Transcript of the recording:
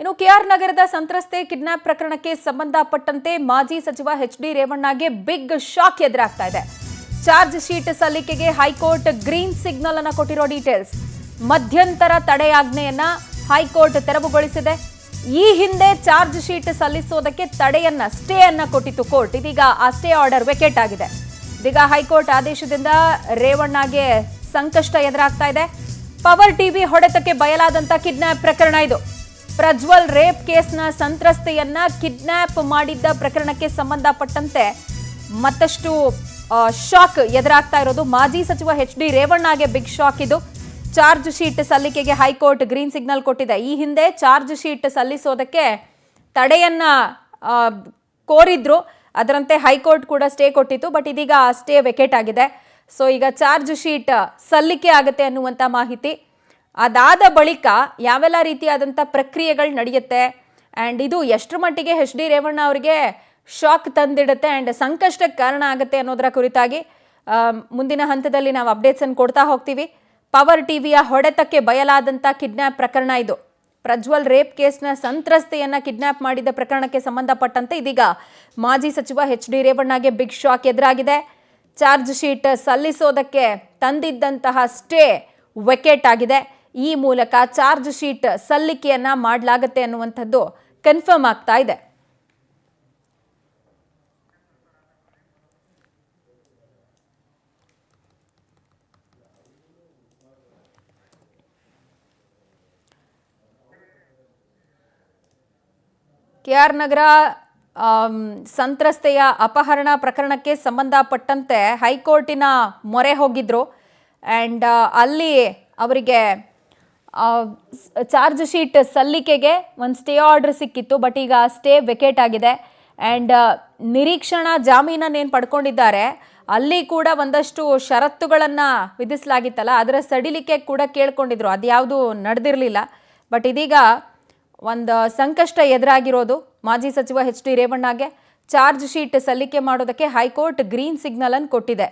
ಇನ್ನು ಕೆಆರ್ ನಗರದ ಸಂತ್ರಸ್ತೆ ಕಿಡ್ನಾಪ್ ಪ್ರಕರಣಕ್ಕೆ ಸಂಬಂಧಪಟ್ಟಂತೆ ಮಾಜಿ ಸಚಿವ ಎಚ್.ಡಿ. ರೇವಣ್ಣಗೆ ಬಿಗ್ ಶಾಕ್ ಎದುರಾಗ್ತಾ ಇದೆ. ಚಾರ್ಜ್ ಶೀಟ್ ಸಲ್ಲಿಕೆಗೆ ಹೈಕೋರ್ಟ್ ಗ್ರೀನ್ ಸಿಗ್ನಲ್ ಅನ್ನು ಕೊಟ್ಟಿರೋ ಡೀಟೇಲ್ಸ್. ಮಧ್ಯಂತರ ತಡೆಯಾಜ್ಞೆಯನ್ನ ಹೈಕೋರ್ಟ್ ತೆರವುಗೊಳಿಸಿದೆ. ಈ ಹಿಂದೆ ಚಾರ್ಜ್ ಶೀಟ್ ಸಲ್ಲಿಸೋದಕ್ಕೆ ಸ್ಟೇ ಅನ್ನ ಕೊಟ್ಟಿತ್ತು ಕೋರ್ಟ್. ಇದೀಗ ಆ ಸ್ಟೇ ಆರ್ಡರ್ ವೆಕೇಟ್ ಆಗಿದೆ. ಇದೀಗ ಹೈಕೋರ್ಟ್ ಆದೇಶದಿಂದ ರೇವಣ್ಣಗೆ ಸಂಕಷ್ಟ ಎದುರಾಗ್ತಾ ಇದೆ. ಪವರ್ ಟಿವಿ ಹೊಡೆತಕ್ಕೆ ಬಯಲಾದಂತ ಕಿಡ್ನಾಪ್ ಪ್ರಕರಣ ಇದು. ಪ್ರಜ್ವಲ್ ರೇಪ್ ಕೇಸ್ನ ಸಂತ್ರಸ್ತೆಯನ್ನ ಕಿಡ್ನಾಪ್ ಮಾಡಿದ್ದ ಪ್ರಕರಣಕ್ಕೆ ಸಂಬಂಧಪಟ್ಟಂತೆ ಮತ್ತಷ್ಟು ಶಾಕ್ ಎದುರಾಗ್ತಾ ಇರೋದು. ಮಾಜಿ ಸಚಿವ ಎಚ್.ಡಿ. ರೇವಣ್ಣಗೆ ಬಿಗ್ ಶಾಕ್ ಇದು. ಚಾರ್ಜ್ ಶೀಟ್ ಸಲ್ಲಿಕೆಗೆ ಹೈಕೋರ್ಟ್ ಗ್ರೀನ್ ಸಿಗ್ನಲ್ ಕೊಟ್ಟಿದೆ. ಈ ಹಿಂದೆ ಚಾರ್ಜ್ ಶೀಟ್ ಸಲ್ಲಿಸೋದಕ್ಕೆ ತಡೆಯನ್ನ ಕೋರಿದ್ರು. ಅದರಂತೆ ಹೈಕೋರ್ಟ್ ಕೂಡ ಸ್ಟೇ ಕೊಟ್ಟಿತ್ತು. ಬಟ್ ಇದೀಗ ಆ ಸ್ಟೇ ವೆಕೇಟ್ ಆಗಿದೆ. ಸೊ ಈಗ ಚಾರ್ಜ್ ಶೀಟ್ ಸಲ್ಲಿಕೆ ಆಗುತ್ತೆ ಅನ್ನುವಂಥ ಮಾಹಿತಿ. ಅದಾದ ಬಳಿಕ ಯಾವೆಲ್ಲ ರೀತಿಯಾದಂಥ ಪ್ರಕ್ರಿಯೆಗಳು ನಡೆಯುತ್ತೆ ಆ್ಯಂಡ್ ಇದು ಎಷ್ಟರ ಮಟ್ಟಿಗೆ ಎಚ್.ಡಿ. ರೇವಣ್ಣ ಅವರಿಗೆ ಶಾಕ್ ತಂದಿಡುತ್ತೆ ಆ್ಯಂಡ್ ಸಂಕಷ್ಟಕ್ಕೆ ಕಾರಣ ಆಗುತ್ತೆ ಅನ್ನೋದರ ಕುರಿತಾಗಿ ಮುಂದಿನ ಹಂತದಲ್ಲಿ ನಾವು ಅಪ್ಡೇಟ್ಸನ್ನು ಕೊಡ್ತಾ ಹೋಗ್ತೀವಿ. ಪವರ್ ಟಿವಿಯ ಹೊಡೆತಕ್ಕೆ ಬಯಲಾದಂಥ ಕಿಡ್ನ್ಯಾಪ್ ಪ್ರಕರಣ ಇದು. ಪ್ರಜ್ವಲ್ ರೇಪ್ ಕೇಸ್ನ ಸಂತ್ರಸ್ತೆಯನ್ನ ಕಿಡ್ನ್ಯಾಪ್ ಮಾಡಿದ ಪ್ರಕರಣಕ್ಕೆ ಸಂಬಂಧಪಟ್ಟಂತೆ ಇದೀಗ ಮಾಜಿ ಸಚಿವ ಎಚ್.ಡಿ. ರೇವಣ್ಣಗೆ ಬಿಗ್ ಶಾಕ್ ಎದುರಾಗಿದೆ. ಚಾರ್ಜ್ ಶೀಟ್ ಸಲ್ಲಿಸೋದಕ್ಕೆ ತಂದಿದ್ದಂತಹ ಸ್ಟೇ ವೆಕೇಟ್ ಆಗಿದೆ. ಈ ಮೂಲಕ ಚಾರ್ಜ್ ಶೀಟ್ ಸಲ್ಲಿಕೆಯನ್ನ ಮಾಡಲಾಗುತ್ತೆ ಅನ್ನುವಂಥದ್ದು ಕನ್ಫರ್ಮ್ ಆಗ್ತಾ ಇದೆ. ಕೆಆರ್ ನಗರ ಸಂತ್ರಸ್ತೆಯ ಅಪಹರಣ ಪ್ರಕರಣಕ್ಕೆ ಸಂಬಂಧಪಟ್ಟಂತೆ ಹೈಕೋರ್ಟಿನ ಮೊರೆ ಹೋಗಿದ್ರು ಆ್ಯಂಡ್ ಅಲ್ಲಿ ಅವರಿಗೆ ಚಾರ್ಜ್ ಶೀಟ್ ಸಲ್ಲಿಕೆಗೆ ಒಂದು ಸ್ಟೇ ಆರ್ಡರ್ ಸಿಕ್ಕಿತ್ತು. ಬಟ್ ಈಗ ಸ್ಟೇ ವೆಕೇಟ್ ಆಗಿದೆ ಆ್ಯಂಡ್ ನಿರೀಕ್ಷಣಾ ಜಾಮೀನನ್ನೇನು ಪಡ್ಕೊಂಡಿದ್ದಾರೆ ಅಲ್ಲಿ ಕೂಡ ಒಂದಷ್ಟು ಷರತ್ತುಗಳನ್ನು ವಿಧಿಸಲಾಗಿತ್ತಲ್ಲ, ಅದರ ಸಡಿಲಿಕೆ ಕೂಡ ಕೇಳ್ಕೊಂಡಿದ್ರು. ಅದ್ಯಾವುದು ನಡೆದಿರಲಿಲ್ಲ. ಬಟ್ ಇದೀಗ ಒಂದು ಸಂಕಷ್ಟ ಎದುರಾಗಿರೋದು ಮಾಜಿ ಸಚಿವ ಎಚ್.ಡಿ. ರೇವಣ್ಣಗೆ. ಚಾರ್ಜ್ ಶೀಟ್ ಸಲ್ಲಿಕೆ ಮಾಡೋದಕ್ಕೆ ಹೈಕೋರ್ಟ್ ಗ್ರೀನ್ ಸಿಗ್ನಲ್ ಅನ್ನು ಕೊಟ್ಟಿದೆ.